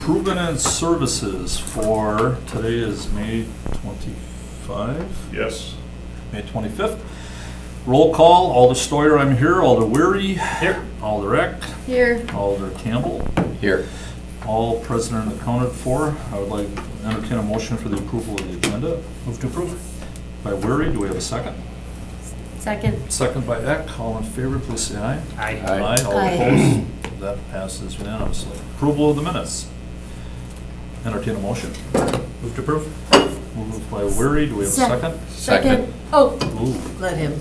Improvement and services for, today is May 25? Yes. May 25th. Roll call, Alder Stoyer, I'm here. Alder Weary. Here. Alder Eck. Here. Alder Campbell. Here. All present and accounted for. I would like to entertain a motion for the approval of the agenda. Move to approve. By Weary, do we have a second? Second. Second by Eck. All in favor, please say aye. Aye. Aye. All Aye. opposed? That passes unanimously. Approval of the minutes. Entertain a motion. Move to approve. Moved by Weary, do we have a second? Second. Oh, Ooh. let him.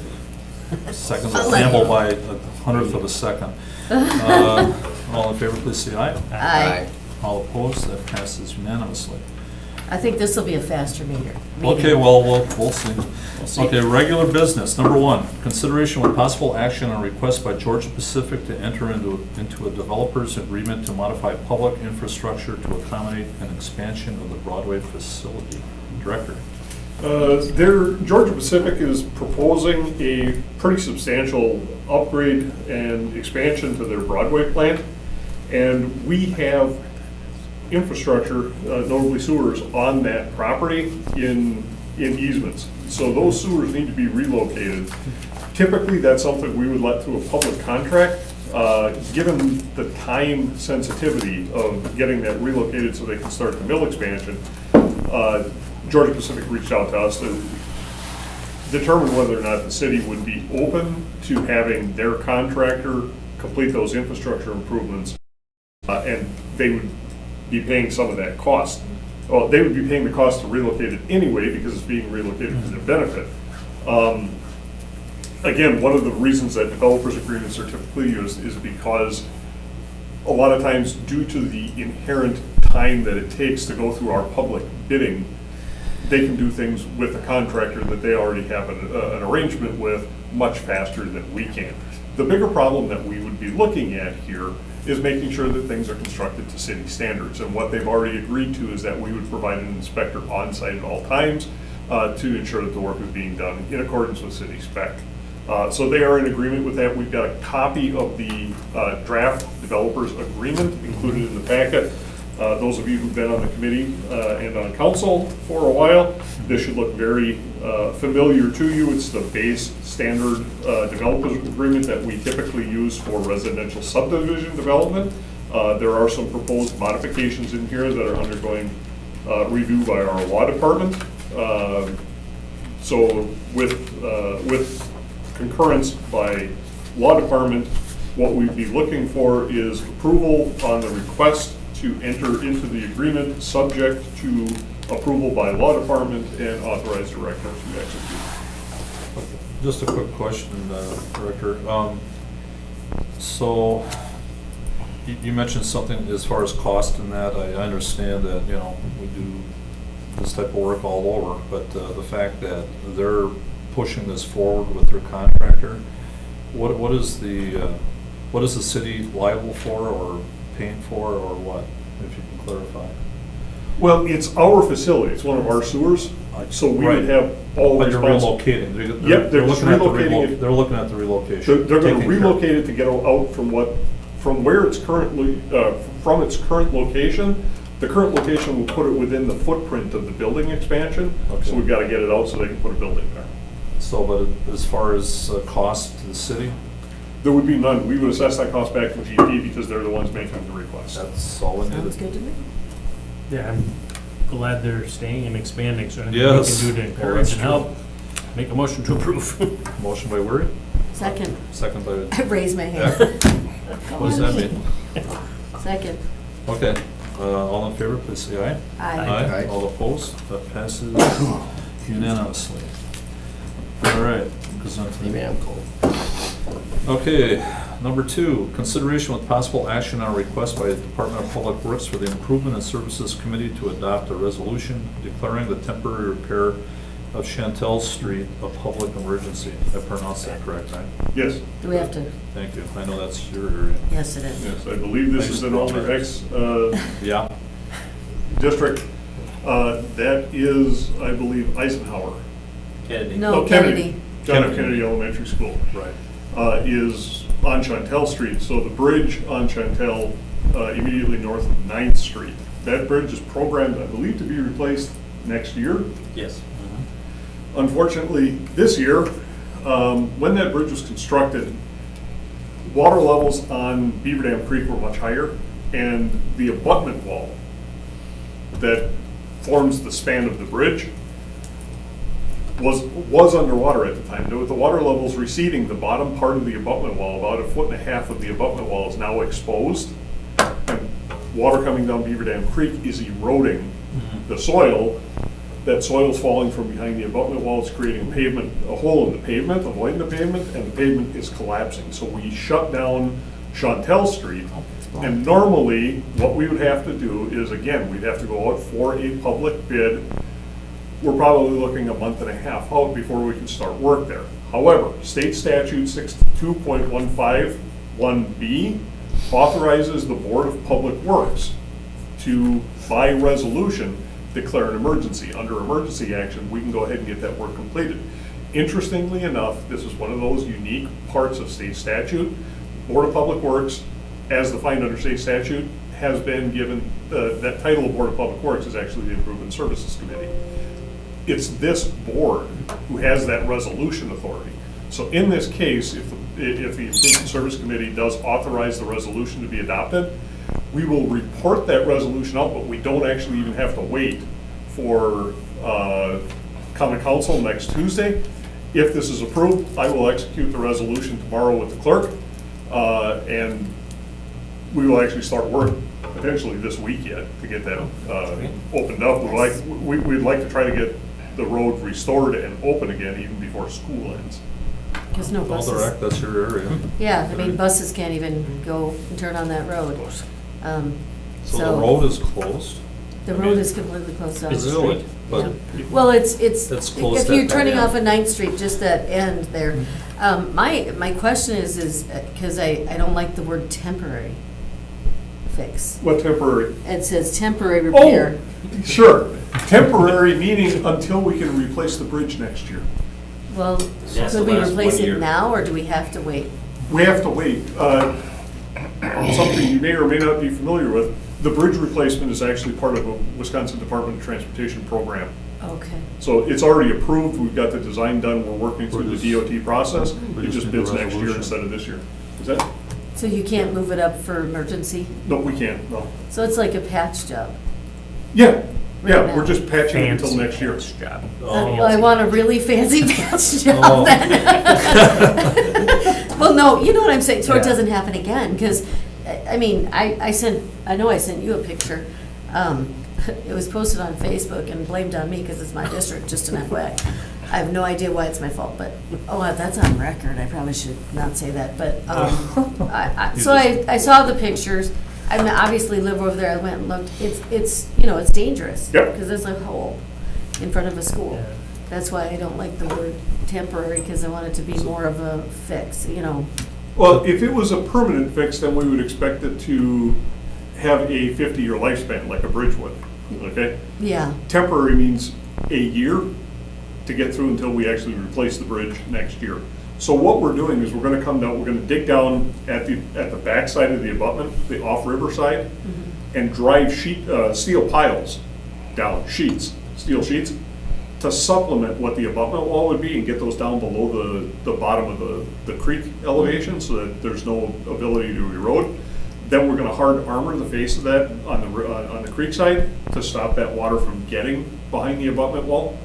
Second by I'll let Campbell him. by a hundredth of a second. All in favor, please say aye. Aye. All opposed, that passes unanimously. I think this will be a faster meter. Okay, well, we'll see. see. Okay, regular business, number one, consideration with possible action on request by Georgia Pacific to enter into a developer's agreement to modify public infrastructure to accommodate an expansion of the Broadway facility. Director. Georgia Pacific is proposing a pretty substantial upgrade and expansion to their Broadway plant. And we have infrastructure, notably sewers, on that property in easements. So those sewers need to be relocated. Typically, that's something we would let through a public contract. Given the time sensitivity of getting that relocated so they can start the mill expansion, Georgia Pacific reached out to us to determine whether or not the city would be open to having their contractor complete those infrastructure improvements, and they would be paying some of that cost. Well, they would be paying the cost to relocate it anyway because it's being relocated for their benefit. Again, one of the reasons that developers agreements are typically used is because a lot of times, due to the inherent time that it takes to go through our public bidding, they can do things with a contractor that they already have an arrangement with much faster than we can. The bigger problem that we would be looking at here is making sure that things are constructed to city standards. And what they've already agreed to is that we would provide an inspector on site at all times to ensure that the work is being done in accordance with city spec. So they are in agreement with that. We've got a copy of the draft developers agreement included in the packet. Those of you who've been on the committee and on council for a while, this should look very familiar to you. It's the base standard developers agreement that we typically use for residential subdivision development. There are some proposed modifications in here that are undergoing review by our law department. So with concurrence by law department, what we'd be looking for is approval on the request to enter into the agreement, subject to approval by law department and authorized director to execute. Just a quick question, Director. So you mentioned something as far as cost in that. I understand that, you know, we do this type of work all over, but the fact that they're pushing this forward with their contractor, what is the city liable for or paying for, or what, if you can clarify? Well, it's our facility, it's one of our sewers, so we would have all But you're responsibility. relocating. Yep, they're just looking at the relocating it. They're looking at the relocation. They're going to taking care- relocate it to get out from where it's currently, from its current location. The current location will put it within the footprint of the building expansion, Okay. so we've got to get it out so they can put a building there. So, but as far as cost to the city, There would be none. We would assess that cost back to the GP because they're the ones making the request. that's all we Sounds needed. good to me. Yeah, I'm glad they're staying and expanding, so anything Yes. we can do to Well, encourage that's and true. help, make a motion to approve. Motion by Weary, Second. second by, I raised my hand. what does that mean? Second. Okay, all in favor, please say aye. Aye. Aye. All opposed, that passes unanimously. All right, present. Maybe I'm cold. Okay, number two, consideration with possible action on a request by the Department of Public Works for the Improvement and Services Committee to adopt a resolution declaring the temporary repair of Chantelle Street a public emergency. I pronounced that correct, right? Yes, Do we have to? Thank you. I know that's your area. Yes, it is. yes, I believe this is an older Yeah, district. That is, I believe, Eisenhower. No, Oh, Kennedy. John F. Kennedy Elementary School. right. Is on Chantelle Street. So the bridge on Chantelle, immediately north of 9th Street, That bridge is programmed, I believe, to be replaced next year. Yes. Unfortunately, this year, when that bridge was constructed, water levels on Beaver Dam Creek were much higher, and the abutment wall that forms the span of the bridge was underwater at the time. With the water levels receding, the bottom part of the abutment wall, about 1.5 feet of the abutment wall, is now exposed. And water coming down Beaver Dam Creek is eroding the soil. That soil's falling from behind the abutment wall. It's creating a hole in the pavement, avoiding the pavement, and the pavement is collapsing. So we shut down Chantelle Street. And normally, what we would have to do is, again, we'd have to go out for a public bid. We're probably looking a month and a half out before we can start work there. However, state statute 62.151B authorizes the Board of Public Works to, by resolution, declare an emergency. Under emergency action, we can go ahead and get that work completed. Interestingly enough, this is one of those unique parts of state statute. Board of Public Works, as defined under state statute, has been given, that title of Board of Public Works is actually the Improvement Services Committee. It's this board who has that resolution authority. So in this case, if the Improvement Service Committee does authorize the resolution to be adopted, we will report that resolution out, but we don't actually even have to wait for common council next Tuesday. If this is approved, I will execute the resolution tomorrow with the clerk, and we will actually start work potentially this week yet to get that opened up. We'd like to try to get the road restored and open again even before school ends. There's no Well, buses. direct, that's your area. Yeah, I mean, buses can't even go and turn on that road. So the road is closed? The road is completely closed off. Really? But Well, it's, It's closed if you're at that turning end. off of 9th Street, just that end there. My question is, because I don't like the word temporary fix. What temporary? It says temporary repair. Oh, sure. Temporary meaning until we can replace the bridge next year. Well, That's could the we last replace 1 it year. now, or do we have to wait? We have to wait. Something you may or may not be familiar with, the bridge replacement is actually part of a Wisconsin Department of Transportation program. Okay. So it's already approved, we've got the design done, we're working through We're the DOT process. we It just just need the bids next year resolution. instead of this year. Is that? So you can't move it up for emergency? No, we can't, no. So it's like a patch job? Yeah, yeah, Right now. we're just patching it until Fancy next year. patch job. Well, I want a really fancy patch job Oh. then. Well, no, you know what I'm saying, so it Yeah. doesn't happen again, because, I mean, I know I sent you a picture. It was posted on Facebook and blamed on me because it's my district, just an FYI. I have no idea why it's my fault, but, that's on record, I probably should not say that, but, I saw the pictures. I mean, obviously live over there, I went and looked, it's dangerous. Yep. Because there's a hole in front of a school. Yeah. That's why I don't like the word temporary, because I want it to be more of a fix, Well, if it was a permanent fix, then we would expect it to have a 50-year lifespan, like a bridge would, okay? Yeah, Temporary means a year to get through until we actually replace the bridge next year. So what we're doing is we're gonna come down, we're gonna dig down at the back side of the abutment, the off-river side, and drive steel piles down, steel sheets, to supplement what the abutment wall would be and get those down below the bottom of the creek elevation so that there's no ability to erode. Then we're gonna hard armor the face of that on the creek side to stop that water from getting behind the abutment wall.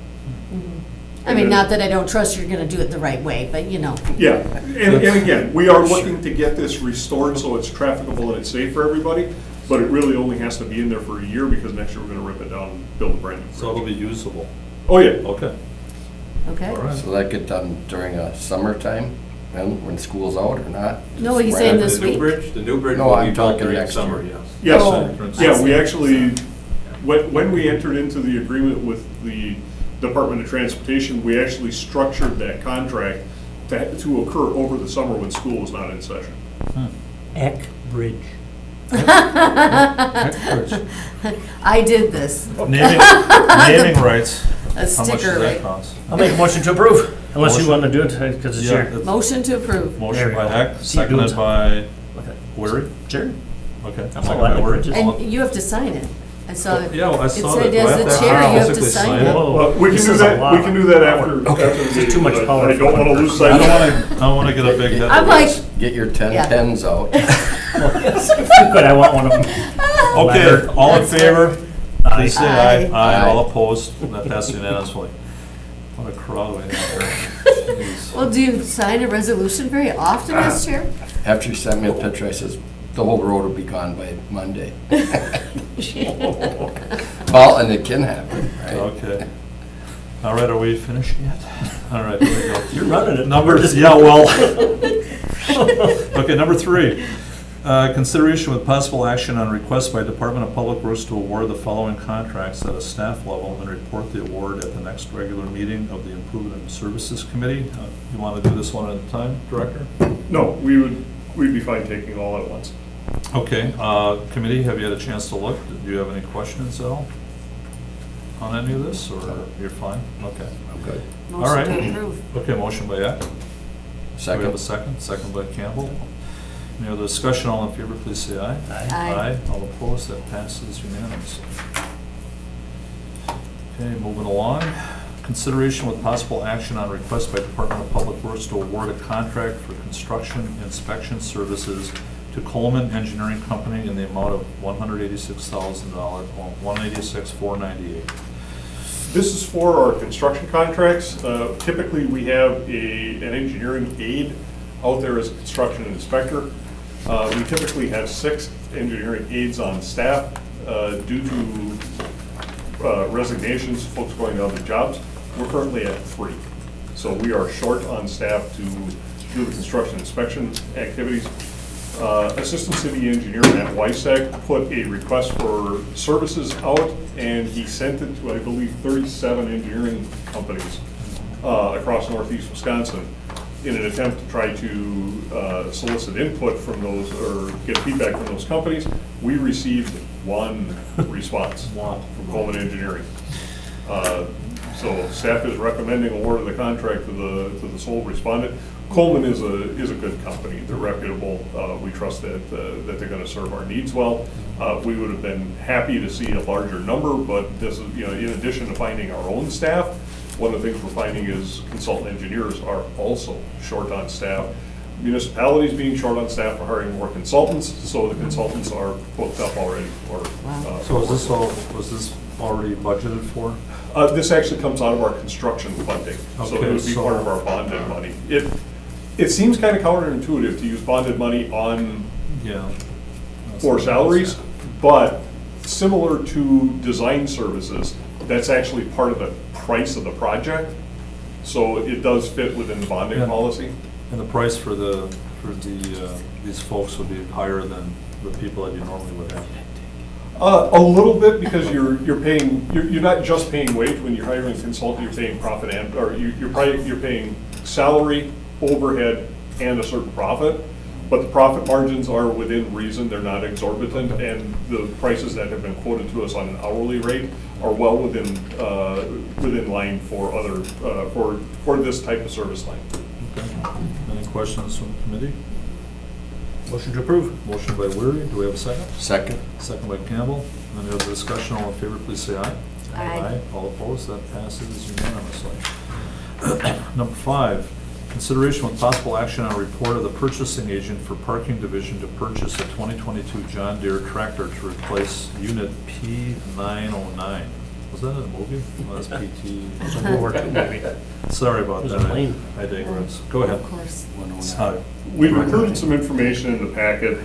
I mean, not that I don't trust you're gonna do it the right way, but Yeah, and again, we are looking to get this restored so it's trafficable and it's safe for everybody, but it really only has to be in there for a year because next year we're gonna rip it down and build a brand new So it'll bridge. be usable. Oh, yeah. Okay, okay. all right. So that get done during a summertime, when school's out or not? No, he's Just saying right this after- week. The new bridge No, will I'm be built talking during next summer, year. yes. Yes, Oh. yeah, we actually, when we entered into the agreement with the Department of Transportation, we actually structured that contract to occur over the summer when school was not in session. Eck Bridge. I did this, Naming rights, a how much sticker, does that right? cost? I'll make a motion to approve, unless you Motion. want to do it, because it's Yeah, your. it's- Motion to approve. There Motion we by go. Heck, See you doing seconded by Okay. Weary? Sure. Okay. I'm Second all by right with Weary. bridges. And you have to sign it. I saw it. Yeah, well, I saw It that. said Do I as have the to chair, you have to physically sign it? it. Whoa. Well, we can This do is a that, lot. we can do that after the It's meeting, too much but power I don't for wanna one lose person. sight I don't wanna get a big head. I'm like, Get your 10 Yeah. pens out. If you could, I want one of them. Okay, all in That's favor? Aye. Please say aye. Aye. Aye, all opposed, that passes unanimously. What a crowd we have here. Jeez. well, do you sign a resolution very often as chair? After you sent me a picture, I says, the whole road will be gone by Monday. Well, and it can happen, right? Okay. All right, are we finished yet? All right, here we go. You're running it. Number, We're just- yeah, well. Okay, number 3. Consideration with possible action on request by Department of Public Works to award the following contracts at a staff level and report the award at the next regular meeting of the Improvement Services Committee. You want to do this one at a time, Director? No, we'd be fine taking it all at once. Okay, committee, have you had a chance to look? Do you have any questions at all on any of this, or you're fine? Okay. I'm good. All right. Motion to approve. Okay, motion by Eck. Do we have a Second? second? Second by Campbell. Any other discussion? All in favor, please say aye. Aye. All opposed, that passes unanimously. Okay, moving along. Consideration with possible action on request by Department of Public Works to award a contract for construction inspection services to Coleman Engineering Company in the amount of $186,000, $186,498. This is for our construction contracts. Typically, we have an engineering aide out there as a construction inspector. We typically have 6 engineering aides on staff. Due to resignations, folks going to other jobs, we're currently at 3. So we are short on staff to do the construction inspection activities. Assistant City Engineer Matt Weissach put a request for services out, and he sent it to, I believe, 37 engineering companies across northeast Wisconsin in an attempt to try to solicit input from those, or get feedback from those companies. We received 1 response from Coleman Engineering. So staff is recommending award of the contract to the sole respondent. Coleman is a good company. They're reputable. We trust that they're going to serve our needs well. We would have been happy to see a larger number, but this is, in addition to finding our own staff, one of the things we're finding is consultant engineers are also short on staff. Municipalities being short on staff are hiring more consultants, so the consultants are booked up already. So was this already budgeted for? This actually comes out of our construction funding, so it would be part of our bonded money. It seems kind of counterintuitive to use bonded money on, Yeah. for salaries, but similar to design services, that's actually part of the price of the project. So it does fit within the bonding Yeah. policy. And the price for these folks would be higher than the people that you normally would have? A little bit, because you're not just paying wage when you're hiring a consultant, you're paying profit and, or you're paying salary, overhead, and a certain profit. But the profit margins are within reason, they're not exorbitant, and the prices that have been quoted to us on an hourly rate are well within line for other, for this type of service line. Okay. Any questions from the committee? Motion to approve. Motion by Weary, do we have a second? Second? Second by Campbell. Any other discussion? All in favor, please say aye. Aye. All opposed, that passes unanimously. Number 5, consideration with possible action on a report of the purchasing agent for parking division to purchase a 2022 John Deere tractor to replace unit P909. Was that in a movie? Oh, that's PT. It's a World War II movie. Sorry about It was a that. plane. I digress. Go ahead. Of course. Sorry. We've included some information in the packet.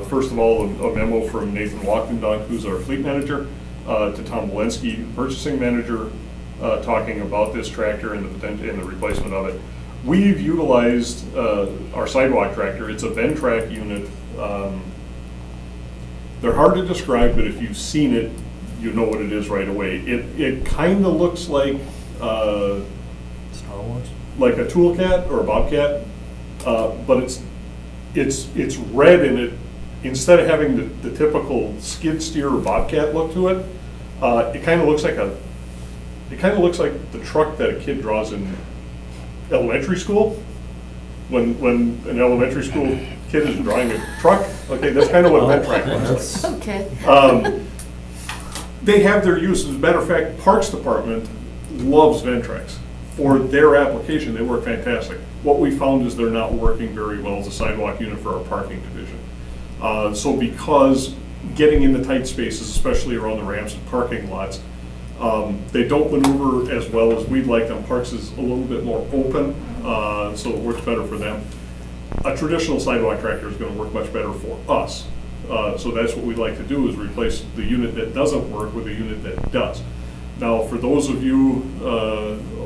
First of all, a memo from Nathan Walkendonk, who's our fleet manager, to Tom Walensky, purchasing manager, talking about this tractor and the potential and the replacement of it. We've utilized our sidewalk tractor. It's a Ventrac unit. They're hard to describe, but if you've seen it, you know what it is right away. It kind of looks like Star Wars? a toolcat or a bobcat, but it's red, and it, instead of having the typical skid steer or bobcat look to it, it kind of looks like the truck that a kid draws in elementary school. When an elementary school kid is drawing a truck, okay, that's kind of what Ventrac looks like. Okay. They have their uses. As a matter of fact, Parks Department loves Ventrex. For their application, they work fantastic. What we found is they're not working very well as a sidewalk unit for our parking division. So because getting into tight spaces, especially around the ramps and parking lots, they don't maneuver as well as we'd like them. Parks is a little bit more open, so it works better for them. A traditional sidewalk tractor is going to work much better for us. So that's what we'd like to do, is replace the unit that doesn't work with a unit that does. Now, for those of you,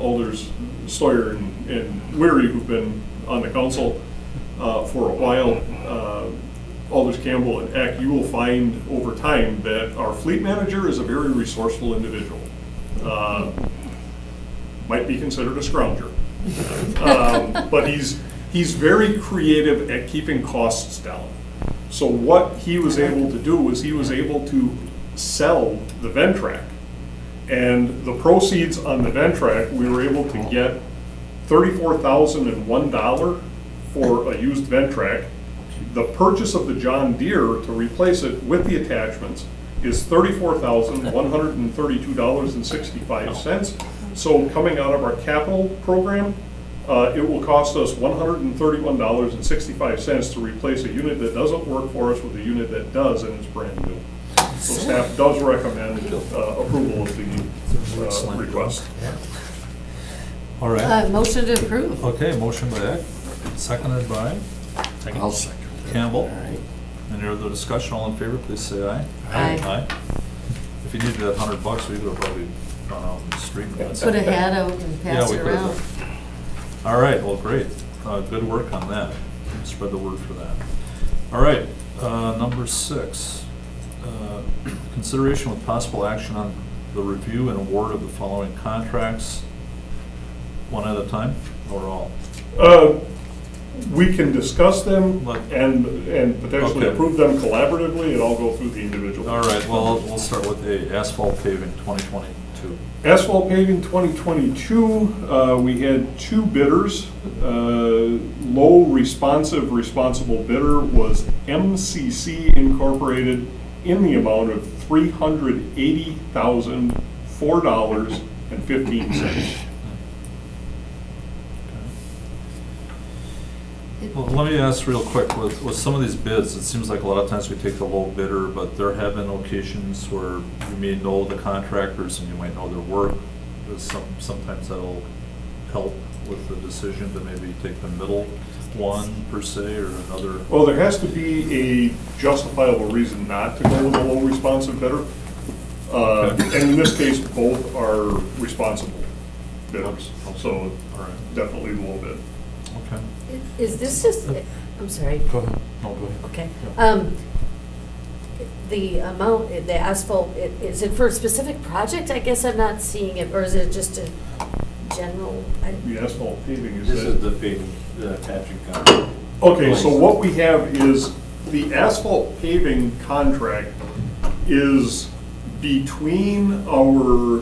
Alders Sawyer and Weary, who've been on the council for a while, Alders Campbell and Eck, you will find over time that our fleet manager is a very resourceful individual. Might be considered a scrounger. But he's very creative at keeping costs down. So what he was able to do was he was able to sell the Ventrac. And the proceeds on the Ventrac, we were able to get $34,001 for a used Ventrac. The purchase of the John Deere to replace it with the attachments is $34,132.65. So coming out of our capital program, it will cost us $131.65 to replace a unit that doesn't work for us with a unit that does, and it's brand new. So staff does recommend approval of the request. All right. Motion to approve. Okay, motion by Eck, seconded by I'll second. Campbell. All right. Any other discussion? All in favor, please say aye. Aye. If you needed that $100, we could have probably gone out on the street and done Put a something. hat out and Yeah, pass we it could around. have. All right, well, great. Good work on that. Spread the word for that. All right, number 6. Consideration with possible action on the review and award of the following contracts. One at a time, or all? We can discuss them and potentially Okay. approve them collaboratively, and I'll go through the individual. All right, well, we'll start with the Asphalt Paving 2022. Asphalt Paving 2022, we had 2 bidders. Low responsible bidder was MCC Incorporated in the amount of $380,004.15. Well, let me ask real quick, with some of these bids, it seems like a lot of times we take the low bidder, but there have been occasions where you may know the contractors and you might know their work. Sometimes that'll help with the decision to maybe take the middle one per se, or another. Well, there has to be a justifiable reason not to go with a low responsive bidder. And in this case, both are responsible bidders, so All right, definitely the low bid. okay. Is this just, I'm sorry, Go ahead. No, go ahead. okay. Yeah. The amount, the asphalt, is it for a specific project? I guess I'm not seeing it, or is it just a general? The asphalt paving is This that. is the paving, the patching contract. Okay, so what we have is the asphalt paving contract is between our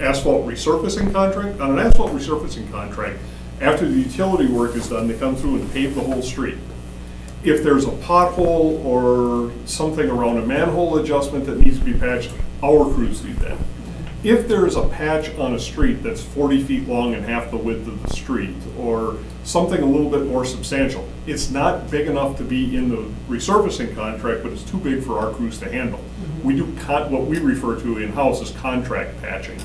asphalt resurfacing contract. On an asphalt resurfacing contract, after the utility work is done, they come through and pave the whole street. If there's a pothole or something around a manhole adjustment that needs to be patched, our crews do that. If there's a patch on a street that's 40 feet long and half the width of the street, or something a little bit more substantial, it's not big enough to be in the resurfacing contract, but it's too big for our crews to handle. We do what we refer to in-house as contract patching.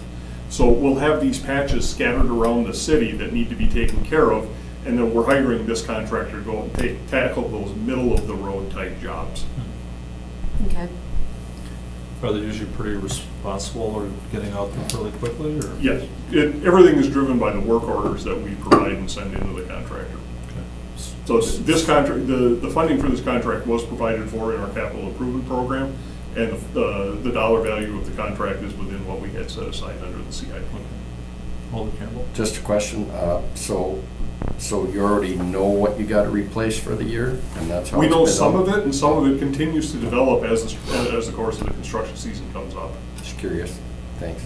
So we'll have these patches scattered around the city that need to be taken care of, and then we're hiring this contractor to go and tackle those middle-of-the-road type jobs. Okay. Are they usually pretty responsible or getting out there fairly quickly, or? Yes, everything is driven by the work orders that we provide and send into the contractor. Okay. So this contract, the funding for this contract was provided for in our capital improvement program, and the dollar value of the contract is within what we had set aside under the CIP. Alder Campbell? Just a question, so you already know what you gotta replace for the year, and that's how We it's know bid some out? of it, and some of it continues to develop as the course of the construction season comes up. Just curious, thanks.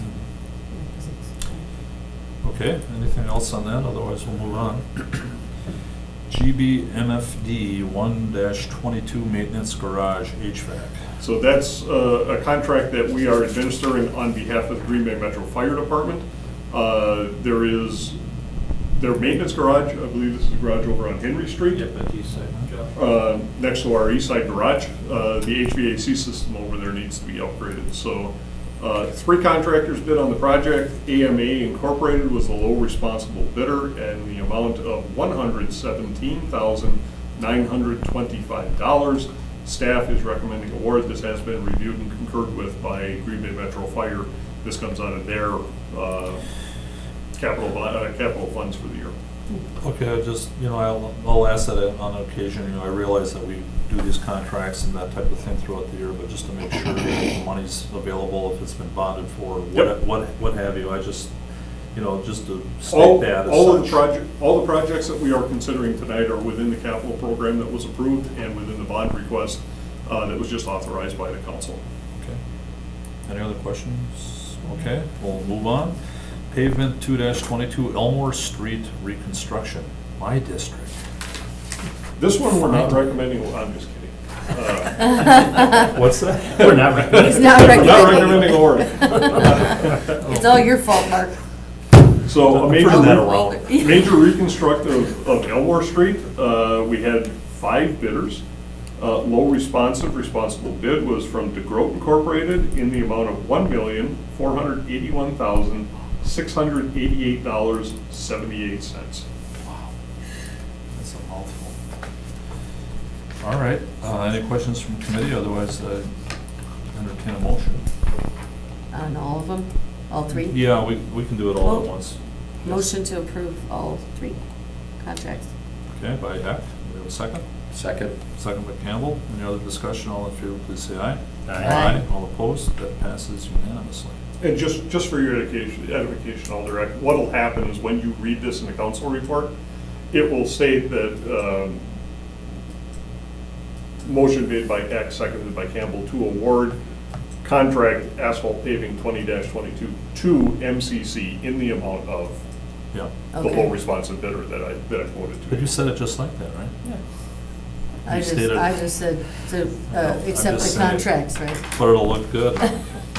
Okay, anything else on that? Otherwise, we'll move on. GBMFD 1-22 Maintenance Garage HVAC. So that's a contract that we are administering on behalf of the Green Bay Metro Fire Department. There is their maintenance garage, I believe this is a garage over on Henry Street. Yep, at East Side, Josh. Next to our east side garage. The HVAC system over there needs to be upgraded. So 3 contractors bid on the project. AMA Incorporated was the low responsible bidder, and the amount of $117,925. Staff is recommending award. This has been reviewed and concurred with by Green Bay Metro Fire. This comes out of their capital funds for the year. Okay, I just, I'll ask that on occasion. I realize that we do these contracts and that type of thing throughout the year, but just to make sure that the money's available, if it's been bonded for, Yep. what have you, I just, just to All, state that as all of the such. all the projects that we are considering tonight are within the capital program that was approved and within the bond request that was just authorized by the council. Okay. Any other questions? Okay, we'll move on. Pavement 2-22 Elmore Street reconstruction, my district. This one we're not recommending, I'm just kidding. What's that? We're not recommending. He's not We're not recommending. recommending award. It's all your fault, Mark. So a I'm major, turning that around. major reconstruct of Elmore Street, we had 5 bidders. Low responsible bid was from DeGroat Incorporated in the amount of $1,481,688.78. Wow, that's a mouthful. All right, any questions from committee? Otherwise, entertain a motion. On all of them? All 3? Yeah, we can do it all at Well- once. Motion to approve all 3 contracts. Okay, by Heck, we have a second. Second. Second by Campbell. Any other discussion? All in favor, please say aye. Aye. All opposed? That passes unanimously. And just for your edification, I'll direct, what'll happen is when you read this in the council report, it will state that motion made by X, seconded by Campbell to award contract asphalt paving 20-22 to MCC in the amount of Yeah. the Okay. low responsive bidder that I quoted to. But you said it just like that, right? I You just, stated- I just said to I'm accept just the saying. contracts, right? But it'll look good.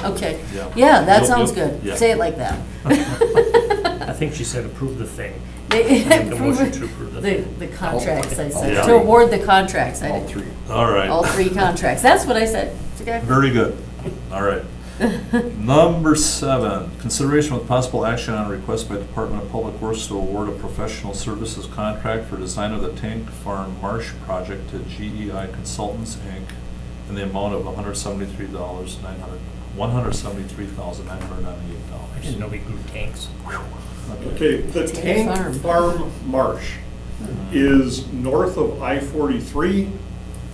Okay. Yeah. Yeah, that You'll- sounds you'll- good. yeah. Say it like that. I think she said approve the thing. They- Make a motion to approve the thing. The contracts, I Yeah. said, to award the contracts. I All didn't- 3. All right. All 3 contracts. That's what I said. It's okay. Very good. All right. Number 7, consideration with possible action on a request by Department of Public Works to award a professional services contract for design of the tank farm Marsh project to GEI Consultants, Inc. in the amount of $173,998. I didn't know we grew tanks. Okay, the Tank Tank Farm. Farm Marsh is north of I-43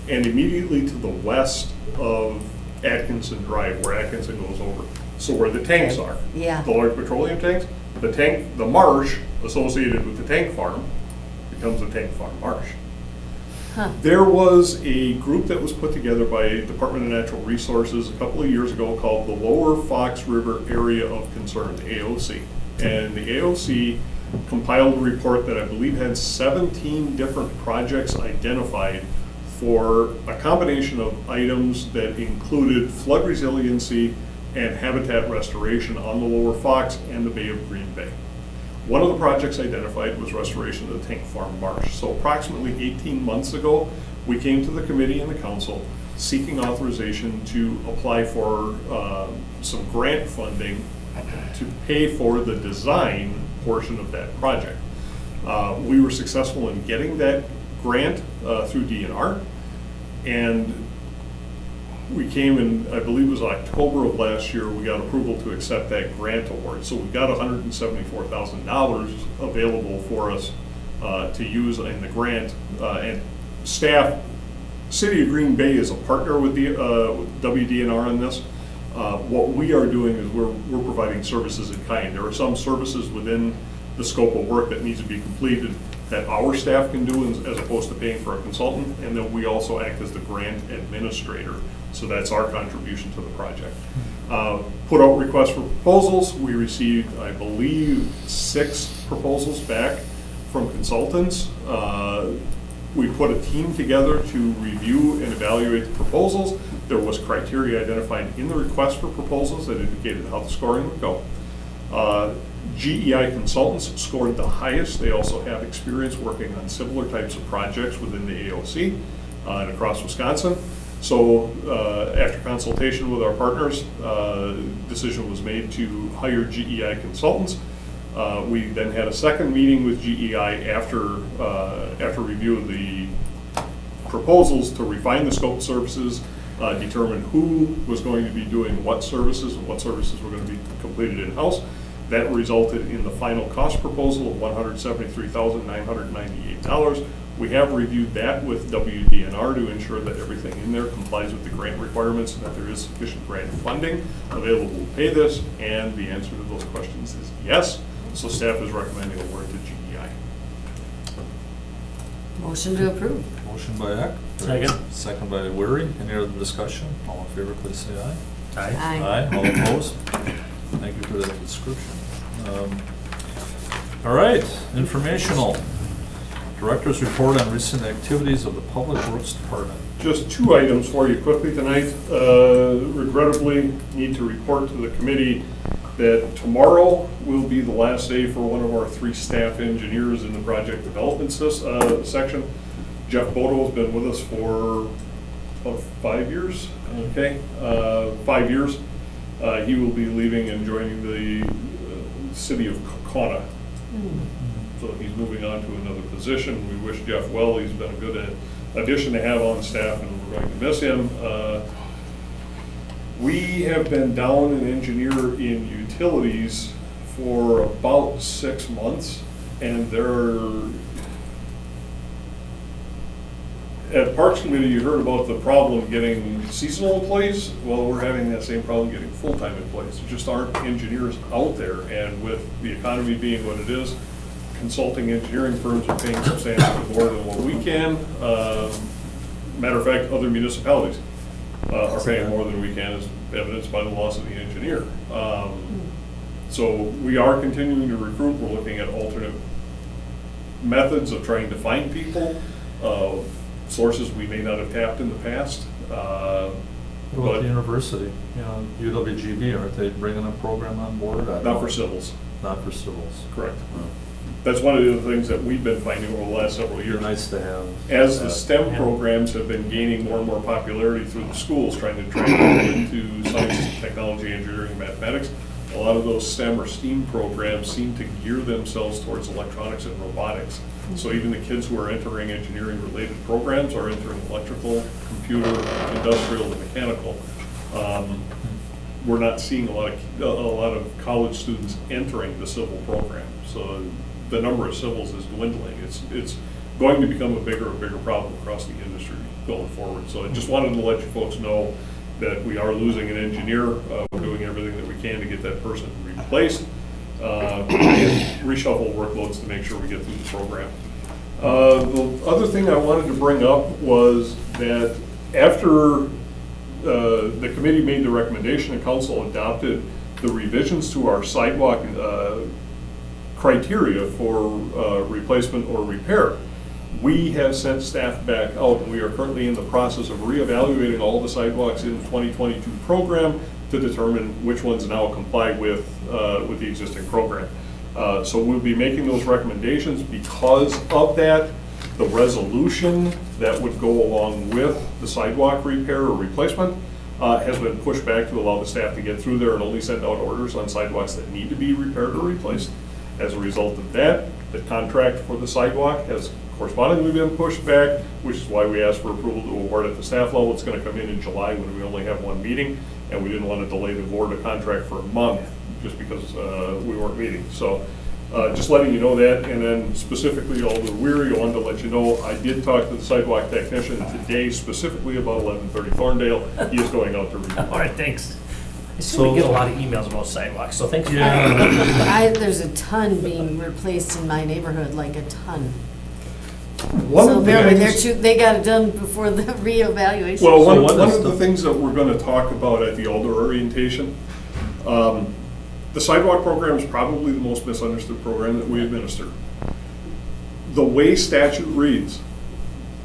and immediately to the west of Atkinson Drive, where Atkinson goes over. So where the tanks Okay. are. Yeah. The large petroleum tanks, the marsh associated with the tank farm becomes the Tank Farm Marsh. Huh. There was a group that was put together by Department of Natural Resources a couple of years ago called the Lower Fox River Area of Concern, the AOC. And the AOC compiled a report that I believe had 17 different projects identified for a combination of items that included flood resiliency and habitat restoration on the Lower Fox and the Bay of Green Bay. One of the projects identified was restoration of the Tank Farm Marsh. So approximately 18 months ago, we came to the committee and the council seeking authorization to apply for some grant funding to pay for the design portion of that project. We were successful in getting that grant through DNR, and we came in, I believe it was October of last year, we got approval to accept that grant award. So we got $174,000 available for us to use in the grant. And staff, City of Green Bay is a partner with the WDNR on this. What we are doing is we're providing services in kind. There are some services within the scope of work that needs to be completed that our staff can do as opposed to paying for a consultant, and then we also act as the grant administrator. So that's our contribution to the project. Put out requests for proposals. We received, I believe, 6 proposals back from consultants. We put a team together to review and evaluate the proposals. There was criteria identified in the request for proposals that indicated how the scoring would go. GEI consultants scored the highest. They also have experience working on similar types of projects within the AOC and across Wisconsin. So after consultation with our partners, decision was made to hire GEI consultants. We then had a second meeting with GEI after review of the proposals to refine the scope of services, determine who was going to be doing what services and what services were going to be completed in-house. That resulted in the final cost proposal of $173,998. We have reviewed that with WDNR to ensure that everything in there complies with the grant requirements and that there is sufficient grant funding available to pay this, and the answer to those questions is yes. So staff is recommending award to GEI. Motion to approve. Motion by Eck. Second. Second by Weary. Any other discussion? All in favor, please say aye. Aye. Aye. All opposed? Thank you for that description. All right, informational. Director's report on recent activities of the Public Works Department. Just two items for you quickly tonight. Regrettably, need to report to the committee that tomorrow will be the last day for one of our 3 staff engineers in the project development section. Jeff Bodo has been with us for about 5 years. Okay, 5 years. He will be leaving and joining the city of Kaukauna. So he's moving on to another position. We wish Jeff well. He's been a good addition to have on staff, and we're going to miss him. We have been down an engineer in utilities for about 6 months, and at Parks Committee, you heard about the problem getting seasonal employees. Well, we're having that same problem getting full-time employees. There just aren't engineers out there, and with the economy being what it is, consulting engineering firms are paying substantially more than what we can. Matter of fact, other municipalities are paying more than we can, as evidenced by the loss of the engineer. So we are continuing to recruit. We're looking at alternate methods of trying to find people, sources we may not have tapped in the past. What about the university? UWGB, aren't they bringing a program on board? Not for civils. Not for civils. Correct. That's one of the things that we've been finding over the last several It'd years. be nice to have. As the that. STEM programs have been gaining more and more popularity through the schools, trying to train people into science, technology, engineering, and mathematics, a lot of those STEM or STEAM programs seem to gear themselves towards electronics and robotics. So even the kids who are entering engineering-related programs are entering electrical, computer, industrial, and mechanical. We're not seeing a lot of college students entering the civil program. So the number of civils is dwindling. It's going to become a bigger and bigger problem across the industry going forward. So I just wanted to let you folks know that we are losing an engineer. We're doing everything that we can to get that person replaced. Reshuffle workloads to make sure we get through the program. The other thing I wanted to bring up was that after the committee made the recommendation and council adopted the revisions to our sidewalk criteria for replacement or repair, we have sent staff back out, and we are currently in the process of reevaluating all the sidewalks in the 2022 program to determine which ones now comply with the existing program. So we'll be making those recommendations. Because of that, the resolution that would go along with the sidewalk repair or replacement has been pushed back to allow the staff to get through there and only send out orders on sidewalks that need to be repaired or replaced. As a result of that, the contract for the sidewalk has correspondingly been pushed back, which is why we asked for approval to award at the staff level. It's going to come in July when we only have one meeting, and we didn't want to delay the award of contract for a month just because we weren't meeting. So just letting you know that, and then specifically Alder Weary, I wanted to let you know, I did talk to the sidewalk technician today specifically about 1130 Thorndale. He is going out to review. All right, thanks. I assume we get a lot of emails about sidewalks, so thanks. There's a ton being replaced in my neighborhood, like a ton. One So of the apparently things- they got it done before the reevaluation. Well, So one what is of the the- things that we're going to talk about at the Alder orientation, the sidewalk program is probably the most misunderstood program that we administer. The way statute reads,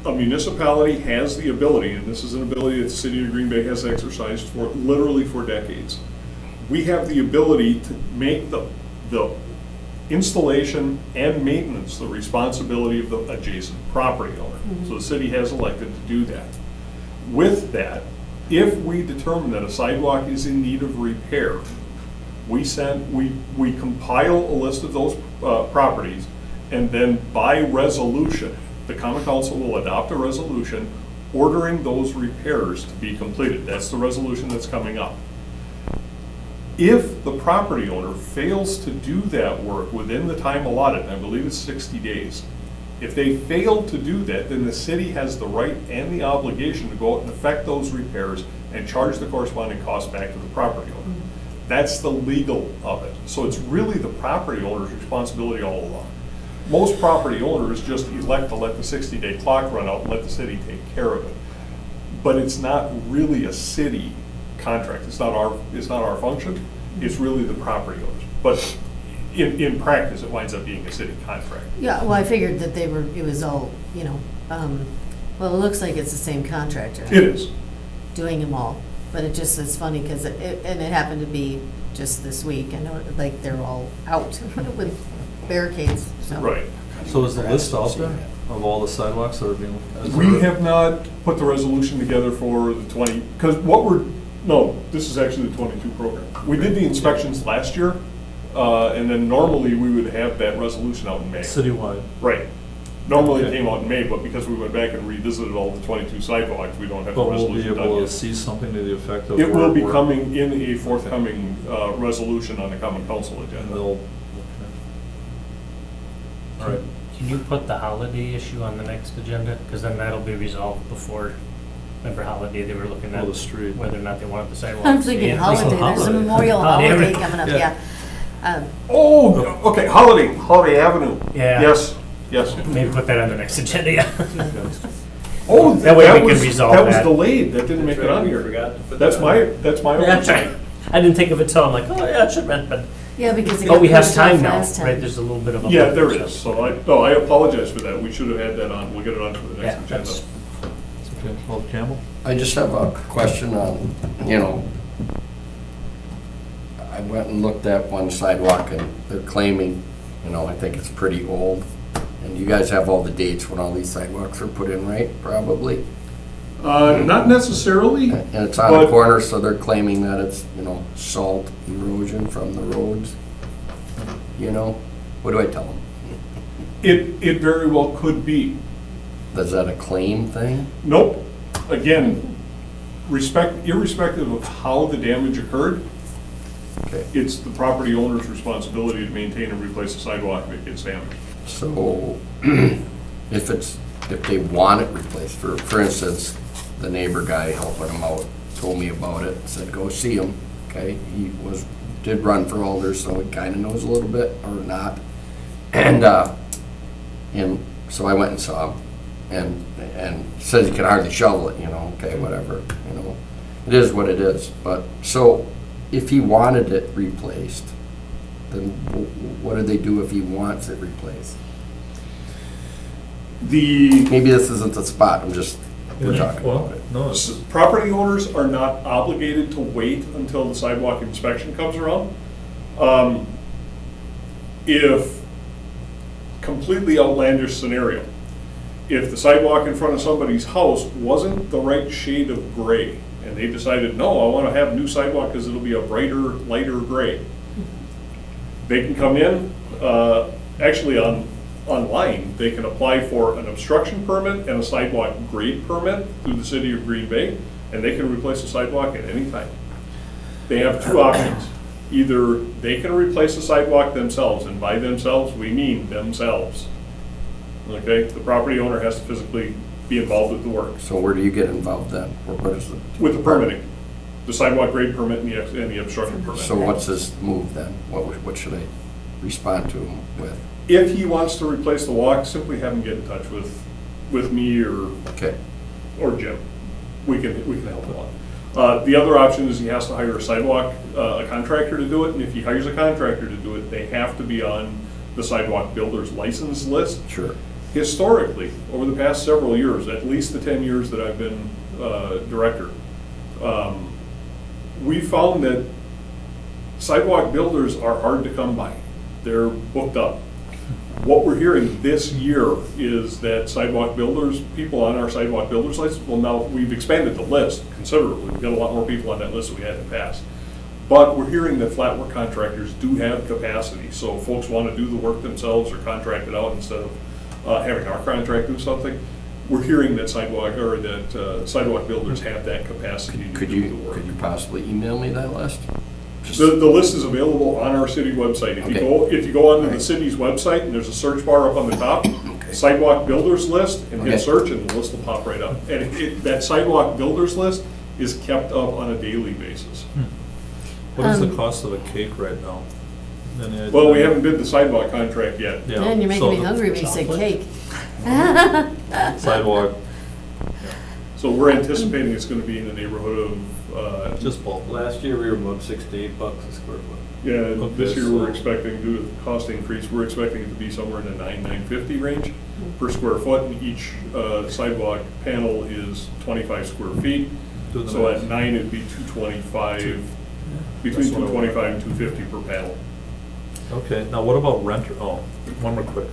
a municipality has the ability, and this is an ability that the city of Green Bay has exercised for literally for decades. We have the ability to make the installation and maintenance the responsibility of the adjacent property owner. So the city has elected to do that. With that, if we determine that a sidewalk is in need of repair, we compile a list of those properties, and then by resolution, the common council will adopt a resolution ordering those repairs to be completed. That's the resolution that's coming up. If the property owner fails to do that work within the time allotted, and I believe it's 60 days, if they fail to do that, then the city has the right and the obligation to go out and effect those repairs and charge the corresponding cost back to the property owner. That's the legal of it. So it's really the property owner's responsibility all along. Most property owners just elect to let the 60-day clock run out and let the city take care of it. But it's not really a city contract. It's not our function. It's really the property owners. But in practice, it winds up being a city contract. Yeah, well, I figured that it was all, well, it looks like it's the same contractor. It is. Doing them all, but it's funny because it happened to be just this week. I know, like, they're all out with barricades, so. Right. So is the list out there of all the sidewalks that are being? We have not put the resolution together for the 20, because this is actually the 22 program. We did the inspections last year, and then normally we would have that resolution out in May. Citywide. Right. Normally it Okay. came out in May, but because we went back and revisited all the 22 sidewalks, we don't have the But we'll be resolution done able to yet. see something to the effect of. It will be where- coming in a forthcoming resolution on the common council And agenda. they'll, all right. Can you put the holiday issue on the next agenda? Because then that'll be resolved before, remember holiday, they were looking at Oh, the street. whether or not they wanted the sidewalk. I'm thinking holiday, there's a holiday. Memorial Holiday. holiday coming up, Yeah. yeah. Oh, okay, Holiday Avenue. Yeah. Yes. Maybe put that on the next agenda, yeah. Oh, That way we can resolve that was that. delayed, that didn't make it on here. That's my That's oversight. right. I didn't think of it till I'm like, oh yeah, it should have been, but, Yeah, because it oh, got we have pushed off time now, last time. right? There's a little bit of a. Yeah, there is, so I apologize for that, we should have had that on, we'll get it on for the Yeah, next agenda. that's, Okay, well, Campbell? I just have a question on, I went and looked at one sidewalk and they're claiming, I think it's pretty old. And you guys have all the dates when all these sidewalks were put in, right? Probably. Not necessarily, And it's on But- the corner, so they're claiming that it's, salt erosion from the roads. What do I tell them? it very well could be. Is that a claim thing? Nope, again, irrespective of how the damage occurred, Okay. it's the property owner's responsibility to maintain and replace the sidewalk if it gets damaged. So if they want it replaced, for instance, the neighbor guy helping him out told me about it, said go see him, okay? He did run for alder, so he kind of knows a little bit, or not. And so I went and saw him, and says he can hardly shovel it, okay, whatever, It is what it is, but, so, if he wanted it replaced, then what do they do if he wants it replaced? Maybe this isn't the spot, we're talking about it. No, it's, Property owners are not obligated to wait until the sidewalk inspection comes around. If, completely outlandish scenario, if the sidewalk in front of somebody's house wasn't the right shade of gray, and they decided, no, I want to have new sidewalk because it'll be a brighter, lighter gray, they can come in, actually online, they can apply for an obstruction permit and a sidewalk grade permit through the city of Green Bay, and they can replace the sidewalk at any time. They have two options. Either they can replace the sidewalk themselves, and by themselves, we mean themselves. Okay, the property owner has to physically be involved with the work, So where do you get involved then? Or what is it? with the permitting, the sidewalk grade permit and the obstruction permit. So what's his move then? What should I respond to him with? If he wants to replace the walk, simply have him get in touch with me or Okay, Jim. We can help him out. The other option is he has to hire a sidewalk, a contractor to do it, and if he hires a contractor to do it, they have to be on the sidewalk builder's license list. sure. historically, over the past several years, at least the 10 years that I've been director, we found that sidewalk builders are hard to come by. They're booked up. What we're hearing this year is that sidewalk builders, people on our sidewalk builders list, well, now we've expanded the list considerably. We've got a lot more people on that list than we had in the past. But we're hearing that flat work contractors do have capacity. So if folks want to do the work themselves or contract it out instead of having our contract do something, we're hearing that sidewalk builders have that capacity to Could do the work. you possibly email me that list? The list is available on our city website. If you go onto the city's website and there's a search bar up on the top, sidewalk builders list, and hit search, and the list will pop right up. And that sidewalk builders list is kept up on a daily basis. What is the cost of a cake right now? Well, we haven't bid the sidewalk contract yet. Yeah, Man, you're making so me the hungry when you said cake. Sidewalk, So we're anticipating it's gonna be in the neighborhood of, just bulk. Last year, we were about $6 to $8 a square foot. yeah, Okay, this year so- we're expecting, due to the cost increase, we're expecting it to be somewhere in the $9.50 range per square foot, and each sidewalk panel is 25 square feet. Do the So math. at 9, it'd be 225, between That's what I 225 and 250 per panel. Okay, now what about one more quick.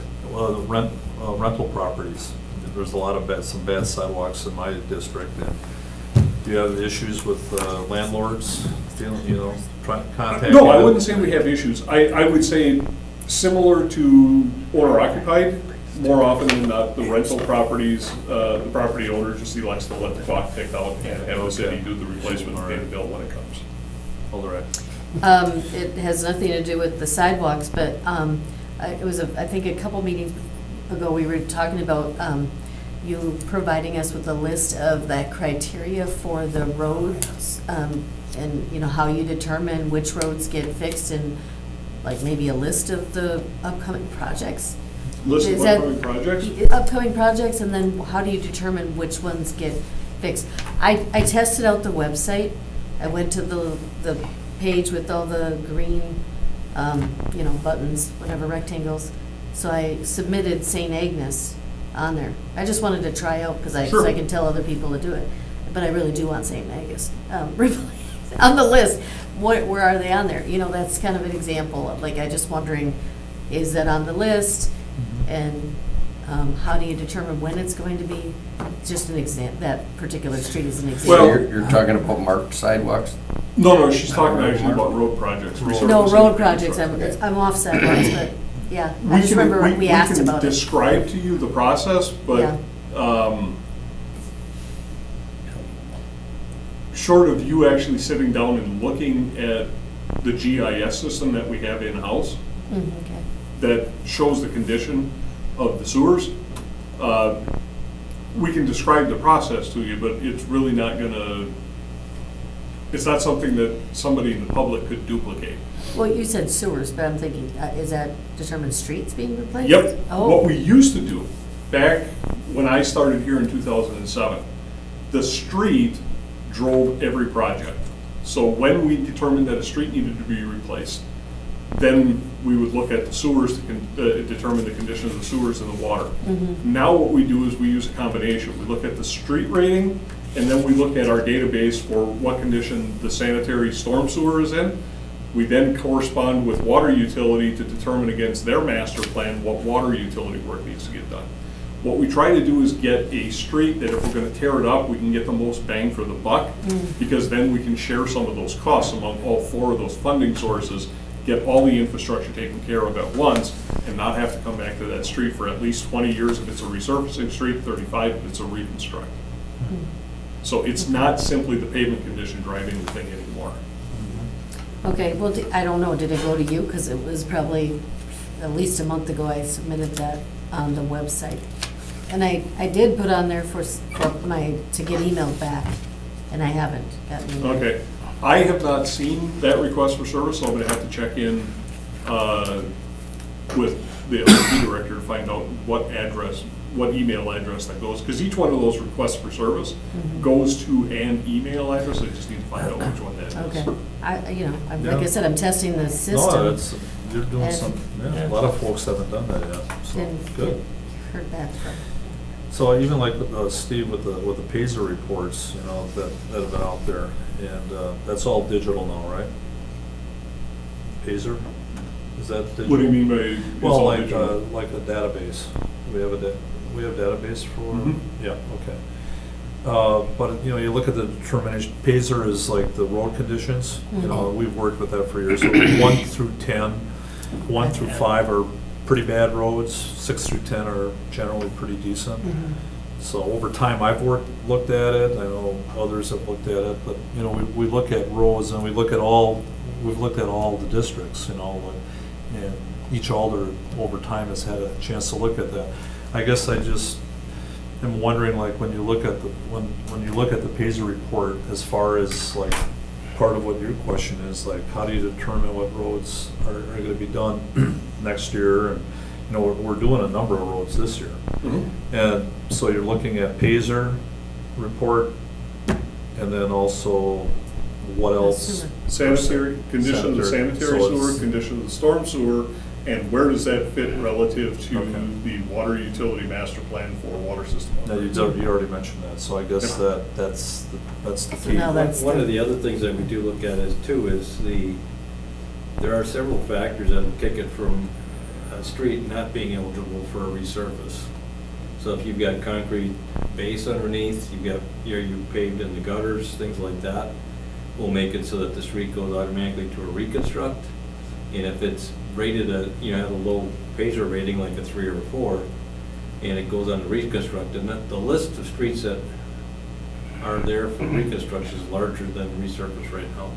Rental properties. There's a lot of some bad sidewalks in my district. And do you have issues with landlords feeling, contacting? No, I them? wouldn't say we have issues. I would say similar to owner occupied, more often than not, the rental properties, the property owner just elects to let the clock tick out and have the city do the replacement and pay the bill when it comes. All right. It has nothing to do with the sidewalks, but it was, I think, a couple meetings ago, we were talking about you providing us with a list of that criteria for the roads, and, how you determine which roads get fixed, and like maybe a list of the upcoming projects. List of Is that- upcoming projects? Upcoming projects, and then how do you determine which ones get fixed? I tested out the website. I went to the page with all the green, buttons, whatever, rectangles. So I submitted St. Agnes on there. I just wanted to try out, because Sure. so I can tell other people to do it. But I really do want St. Agnes on the list. Where are they on there? That's kind of an example of, I just wondering, is that on the list? And how do you determine when it's going to be? Just an example, that particular street is an example. Well- You're talking about marked sidewalks? No, she's talking actually about road projects. No, resurfacing road and projects, reconstruction. I'm off sidewalks, but, yeah, I just remember we asked about We can it. describe to you the process, but Yeah. short of you actually sitting down and looking at the GIS system that we have in-house Okay. that shows the condition of the sewers, we can describe the process to you, but it's really not gonna, it's not something that somebody in the public could duplicate. Well, you said sewers, but I'm thinking, is that determined streets being replaced? Yep. What Oh, we used to do, back when I started here in 2007, the street drove every project. So when we determined that a street needed to be replaced, then we would look at the sewers to determine the condition of the sewers and the water. Now what we do is we use a combination. We look at the street rating, and then we look at our database for what condition the sanitary storm sewer is in. We then correspond with water utility to determine against their master plan what water utility work needs to get done. What we try to do is get a street that if we're gonna tear it up, we can get the most bang for the buck, because then we can share some of those costs among all 4 of those funding sources, get all the infrastructure taken care of at once, and not have to come back to that street for at least 20 years if it's a resurfacing street, 35 if it's a reconstruct. So it's not simply the pavement condition driving the thing anymore. okay, well, I don't know, did it go to you? Because it was probably at least a month ago I submitted that on the website. And I did put on there to get emailed back, and I haven't gotten email. Okay. I have not seen that request for service, so I'm gonna have to check in with the LP director to find out what email address that goes, because each one of those requests for service goes to an email address. I just need to find out which one that is. Okay, like I said, I'm testing the No, system. you're doing And- some, a lot of folks haven't done that yet, so, And good. it heard back from. So even like Steve with the Pazer reports, you know, that have been out there, and that's all digital now, right? Pazer, is that digital? What do you mean by? it's Well, all like digital? like a database. We have we have database for. Mhm. Yeah. Okay. But you know, you look at the determination. Pazer is like the road conditions. You know, we've worked with that for years. So 1 through 10, 1 through 5 are pretty bad roads. 6 through 10 are generally pretty decent. So over time, I've looked at it. I know others have looked at it, but you know, we look at roads and we've looked at all the districts. You know, and each alder over time has had a chance to look at that. I guess I just am wondering, like, when you look at the Pazer report, as far as like part of what your question is, like, how do you determine what roads are going to be done next year? And you know, we're doing a number of roads this year, and so you're looking at Pazer report, and then also what else? Sanitary, condition of the sanitary So sewer, it's- condition of the storm sewer, and where does that fit relative to Okay. the water utility master plan for water system? Now, you already mentioned that, so I guess that's the So key. now that's One of the other things that we do look at is there are several factors that will kick it from a street not being eligible for a resurface. So if you've got concrete base underneath, you paved in the gutters, things like that, will make it so that the street goes automatically to a reconstruct. And if it's rated have a low Pazer rating, like a 3 or a 4, and it goes on to reconstruct, and the list of streets that are there for reconstruction is larger than resurface right now.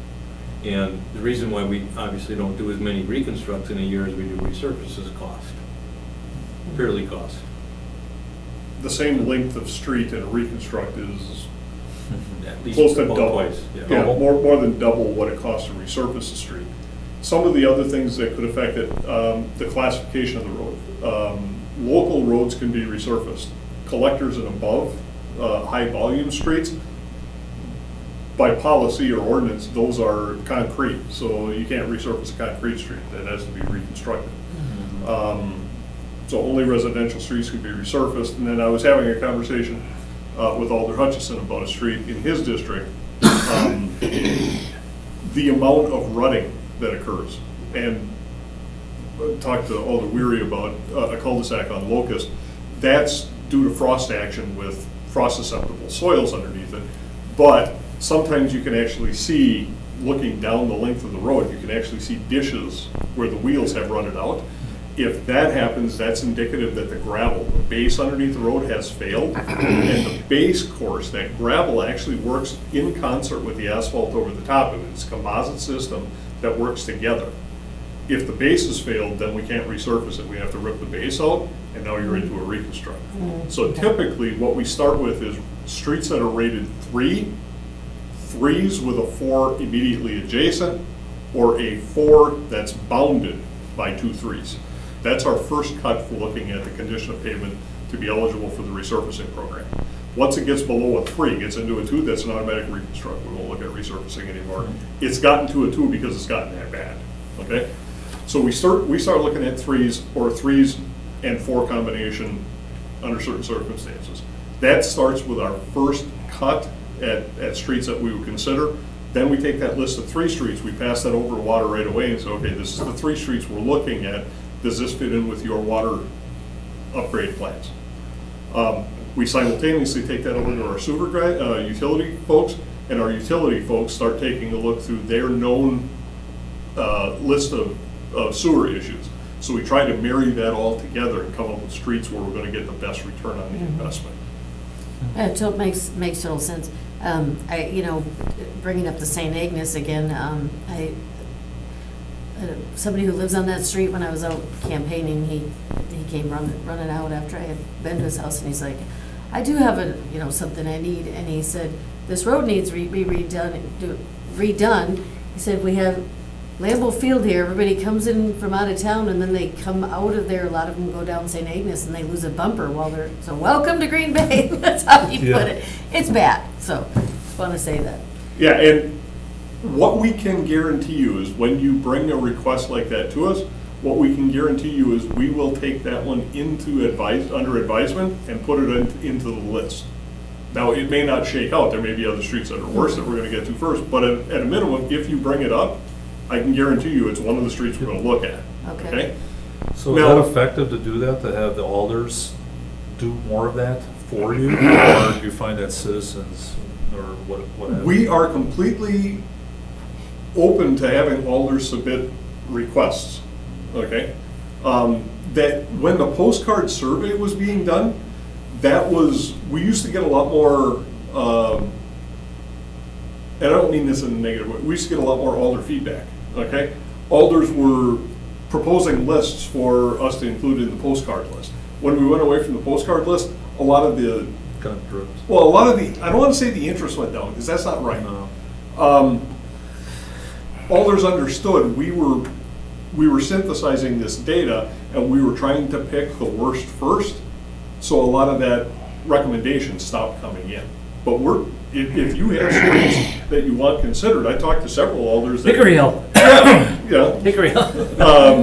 And the reason why we obviously don't do as many reconstructs in a year as we do resurface is cost, purely cost. The same length of street in a reconstruct is At least close to about double. twice, Yeah, more than double what it costs to resurface the street. Some of the other things that could affect it, the classification of the road. Local roads can be resurfaced. Collectors and above, high volume streets, by policy or ordinance, those are concrete, so you can't resurface a concrete street, that has to be reconstructed. So only residential streets can be resurfaced, and then I was having a conversation with Alder Hutchison about a street in his district. The amount of rutting that occurs, and talked to Alder Weary about a cul-de-sac on Locust, that's due to frost action with frost-susceptible soils underneath it, but sometimes you can actually see, looking down the length of the road, you can actually see dishes where the wheels have rutted out. If that happens, that's indicative that the gravel, the base underneath the road has failed, and the base course, that gravel actually works in concert with the asphalt over the top of it. It's a composite system that works together. If the base has failed, then we can't resurface it. We have to rip the base out, and now you're into a reconstruct. So typically, what we start with is streets that are rated 3, 3s with a 4 immediately adjacent, or a 4 that's bounded by 2 3s. That's our first cut for looking at the condition of pavement to be eligible for the resurfacing program. Once it gets below a 3, gets into a 2, that's an automatic reconstruct. We won't look at resurfacing anymore. It's gotten to a 2 because it's gotten that bad, okay? So we start looking at 3s or 3s and 4 combination under certain circumstances. That starts with our first cut at streets that we would consider. Then we take that list of 3 streets, we pass that over to water right away and say, okay, this is the 3 streets we're looking at. Does this fit in with your water upgrade plans? We simultaneously take that over to our sewer utility folks, and our utility folks start taking a look through their known list of sewer issues. So we try to marry that all together and come up with streets where we're going to get the best return on the investment. It makes total sense. Bringing up the St. Agnes again, somebody who lives on that street, when I was out campaigning, he came running out after I had been to his house, and he's like, I do have something I need, and he said, this road needs be redone. He said, we have Lambeau Field here, everybody comes in from out of town, and then they come out of there, a lot of them go down St. Agnes, and they lose a bumper while they're, so welcome to Green Bay, that's how he put it. It's bad, so just want to say that. Yeah, and what we can guarantee you is when you bring a request like that to us, What we can guarantee you is we will take that one under advisement and put it into the list. Now, it may not shake out, there may be other streets that are worse that we're gonna get to first, but at a minimum, if you bring it up, I can guarantee you it's one of the streets we're gonna look at, Okay. okay? So is Now- that effective to do that, to have the alders do more of that for you? Or do you find that citizens, or whatever? We are completely open to having alders submit requests, okay? That when the postcard survey was being done, we used to get a lot more, and I don't mean this in a negative way, we used to get a lot more alder feedback, okay? Alders were proposing lists for us to include in the postcard list. When we went away from the postcard list, a lot of the, Kind of drips. well, a lot of the, I don't want to say the interest went down, because that's not right. No. Alders understood we were synthesizing this data, and we were trying to pick the worst first, so a lot of that recommendation stopped coming in. But if you have streets that you want considered, I talked to several alders. that- Hickory Hill, Yeah. Hickory Hill.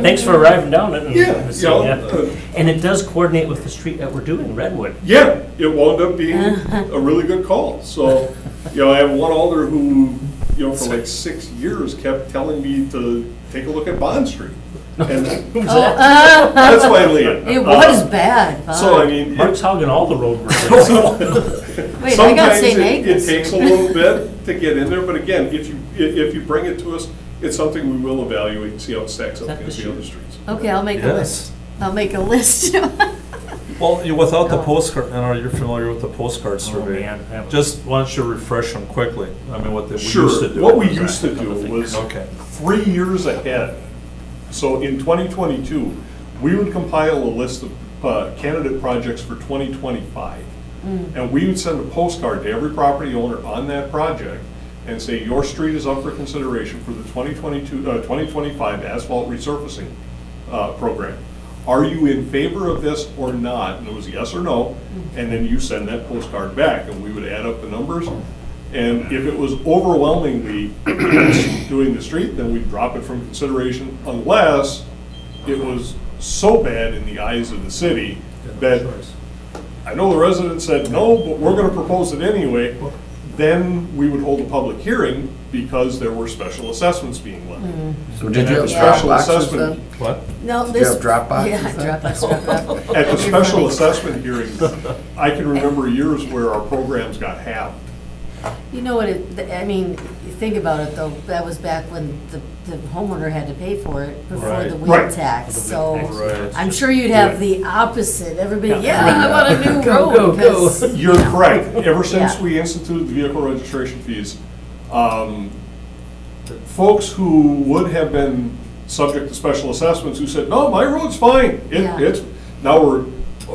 Thanks for arriving down it. Yeah, yeah. And it does coordinate with the street that we're doing, Redwood. Yeah, it wound up being a really good call. So, I have one alder who, for like 6 years kept telling me to take a look at Bond Street. And that's finally it. It was bad. So, I mean, Mark's hogging all the road work. Wait, I got sometimes St. it Agnes. takes a little bit to get in there, but again, if you bring it to us, it's something we will evaluate and see how it stacks up That against this the year? other streets. Okay, I'll make a Yes. list. I'll make a list. Well, without the Oh. postcard, and you're familiar with the postcard survey, man, that was- just why don't you refresh them quickly? I mean, what we Sure. used to do. What we used to do was Okay. 3 years ahead. So in 2022, we would compile a list of candidate projects for 2025. And we would send a postcard to every property owner on that project and say, your street is up for consideration for the 2025 asphalt resurfacing program. Are you in favor of this or not? And it was yes or no, and then you send that postcard back, and we would add up the numbers. And if it was overwhelmingly against doing the street, then we'd drop it from consideration, unless it was so bad in the eyes of the city that, I know the residents said no, but we're gonna propose it anyway. Then we would hold a public hearing because there were special assessments being levied. So did you have Yeah. special access Assessment. then? What? No, you this. have drop boxes Yeah, then? drop box, drop box. At the You're special funny. assessment hearing, I can remember years where our programs got halved. You know what, I mean, you think about it though, that was back when the homeowner had to pay for it before Right. the Right. wheel tax, The wheel so tax. Right. I'm sure you'd have the opposite, everybody, Yeah. yeah, I want a new Go, go, road, go. 'cause- You're correct. Ever since Yeah. we instituted the vehicle registration fees, folks who would have been subject to special assessments who said, no, my road's fine. Yeah.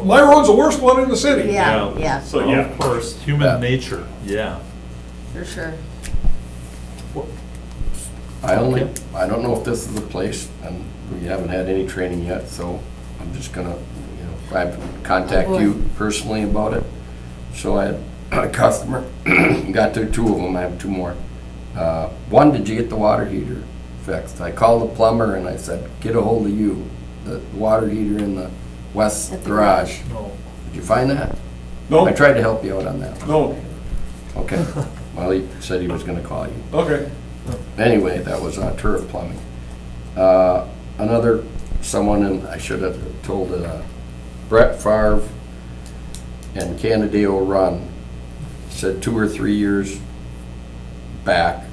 My road's the worst one in the city. Yeah, yeah, So, yeah. Of course, human Yeah. nature, yeah. for sure. I don't know if this is the place, and we haven't had any training yet, so I'm just gonna, contact Oh, boy. you personally about it. So I had a customer, got there 2 of them, I have 2 more. One, did you get the water heater fixed? I called the plumber and I said, get a hold of you, the water heater in the west At the garage. No. Did you find that? No, I tried to help you out on that. no, Okay. Well, he said he was gonna call you. okay. Anyway, that was turf plumbing. Someone, and I should have told Brett Favre and Canadeo Run said 2 or 3 years back,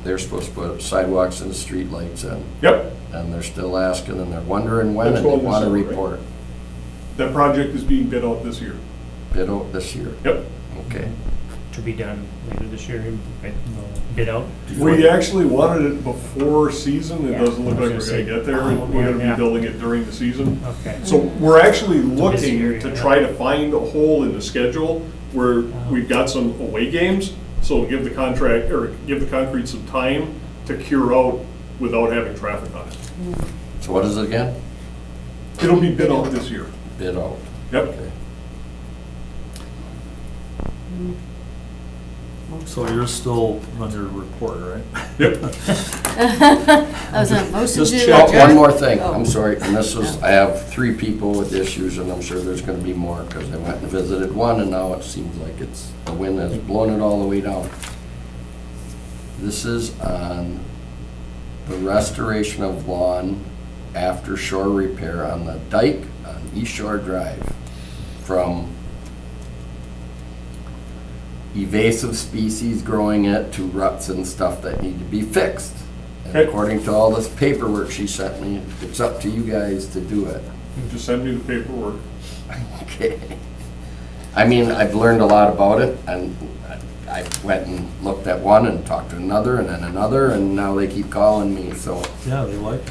they're supposed to put sidewalks and streetlights in, Yep, and they're still asking, and they're wondering when, That's and they going this want a summer, right? report. that project is being bid out this year. Bid out this year. Yep. Okay. To be done later this year, right? Bid out. We actually wanted it before season. It Yeah, doesn't look I like was we're gonna gonna say, get there. oh, We're gonna yeah. be building it during the season. Okay. So we're actually busy looking area, to yeah. try to find a hole in the schedule where we've got some away games. So give the concrete some time to cure out without having traffic on it. So what is it again? It'll be bid out this year. Bid out. Yep. Okay. So you're still on your report, right? Yep. That was a motion Just to check. adjourn? One more thing, Oh. I'm sorry, and this was, I have 3 people with issues, and I'm sure there's gonna be more, because I went and visited one, and now it seems like the wind has blown it all the way down. This is on the restoration of lawn after shore repair on the dike on East Shore Drive, from invasive species growing it to ruts and stuff that need to be fixed. And Okay. according to all this paperwork she sent me, it's up to you guys to do it. Just send me the paperwork. Okay. I mean, I've learned a lot about it, and I went and looked at one and talked to another and then another, and now they keep calling me, so, Yeah, they like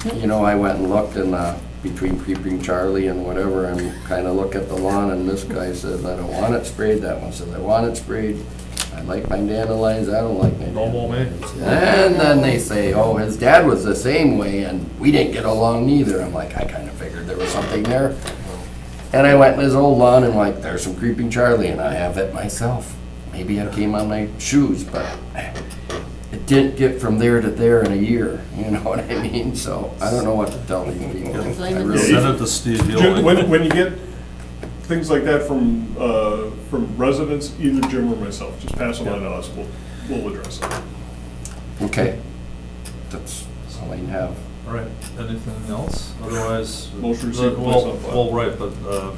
it. you know, I went and looked in, between Creeping Charlie and whatever, and kind of look at the lawn, and this guy says, I don't want it sprayed, that one says, I want it sprayed. I like my dandelions, I don't like my No more me. dandelions. And then they say, oh, his dad was the same way, and we didn't get along neither. I'm like, I kind of figured there was something there. And I went in his old lawn and like, there's some Creeping Charlie, and I have it myself. Maybe it came on my shoes, but it didn't get from there to there in a year, you know what I mean? So I don't know what to tell these people. I Blame it. really- Send it to Steve. He'll Jim, like it. when you get things like that from residents, either Jim or myself, just pass them on to us, we'll address it. Okay, that's all I have. All right, anything else? Otherwise. Motion received and Well, placed on file. well, right, but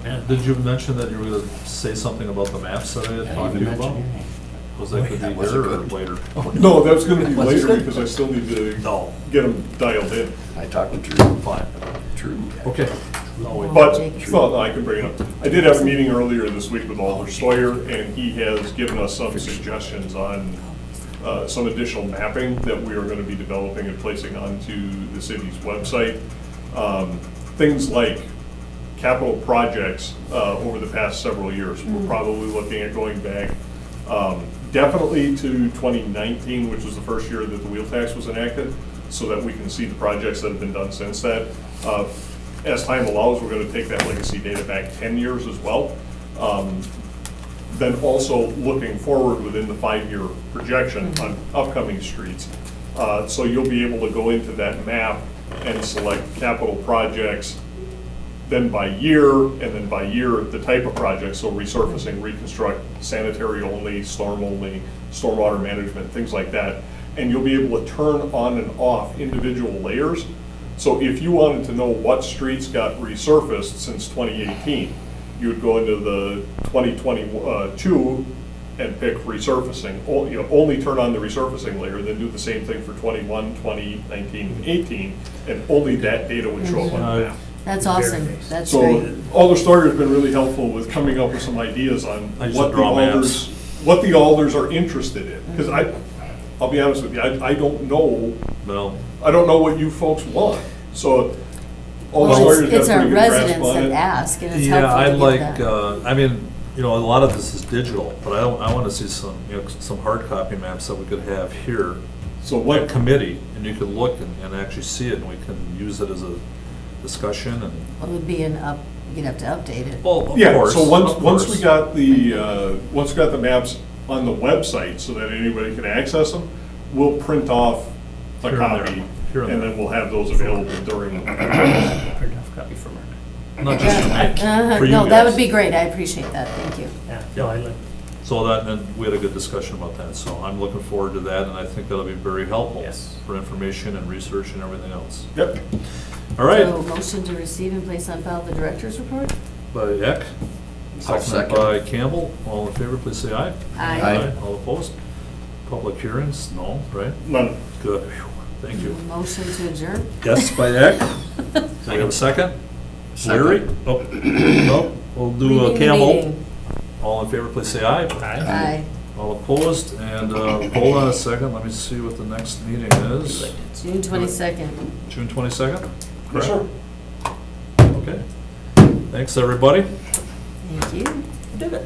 Yeah. did you mention that you were gonna say something about the maps that I had Didn't talked to even you about? mention your name. Was that gonna That be wasn't here or good. later? No, that's gonna be Was it later good? because I still need to No, get them dialed in. I talked to Drew. fine, Drew. okay. I'll wait. But, Jake. well, no, I can bring it up. I did have a meeting earlier this week with Alder Sawyer, and he has given us some suggestions on some additional mapping that we are gonna be developing and placing onto the city's website. Things like capital projects over the past several years. We're probably looking at going back definitely to 2019, which was the first year that the wheel tax was enacted, so that we can see the projects that have been done since that. As time allows, we're gonna take that legacy data back 10 years as well. Then also looking forward within the 5-year projection on upcoming streets. So you'll be able to go into that map and select capital projects, then by year, and then by year, the type of project, so resurfacing, reconstruct, sanitary only, stormwater management, things like that. And you'll be able to turn on and off individual layers. So if you wanted to know what streets got resurfaced since 2018, you would go into the 2022 and pick resurfacing, only turn on the resurfacing layer, then do the same thing for 21, 20, 19, and 18, and only that data would show up on the map. That's awesome, that's So great. Alder Story has been really helpful with coming up with some ideas on I used to what the draw maps. alders are interested in. Because I'll be honest with you, I don't know Well, what you folks want. So Alder Well, Sawyer's got it's a our pretty good grasp residents on that it. ask, and it's yeah, helpful I to like, get that. I mean, you know, a lot of this is digital, but I wanna see some, you know, some hard copy maps that we could have here. So Like what, committee, and you could look and actually see it, and we can use it as a discussion and, Well, it would be you'd have to update it. well, of yeah, course. so once of we course. got the maps on the website so that anybody can access them, we'll print off a Here and there. copy, Here and and there. then we'll have those available during. Print off copy for Mark. Not just for me, for you No, that guys. would be great, I appreciate that, thank you. Yeah, no, I like, So that, and we had a good discussion about that, so I'm looking forward to that, and I think that'll be very helpful Yes. for information and research and everything else. Yep. All right, So motion to receive and place on file the director's report? by Eck, I'll seconded second. by Campbell, all in favor, please say aye. Aye. All opposed? Public hearings, no, right? None. Good, Phew. Thank you. Motion to adjourn? Yes, by Eck. Do we have a second? Leary? Oh, no, we'll do Leaving the Campbell. meeting. All in favor, please say aye. aye. Aye. All opposed, and hold on a second, let me see what the next meeting is. June 22nd. June 22nd? Yes, sir. Okay. Thanks, everybody. Thank you. Did it.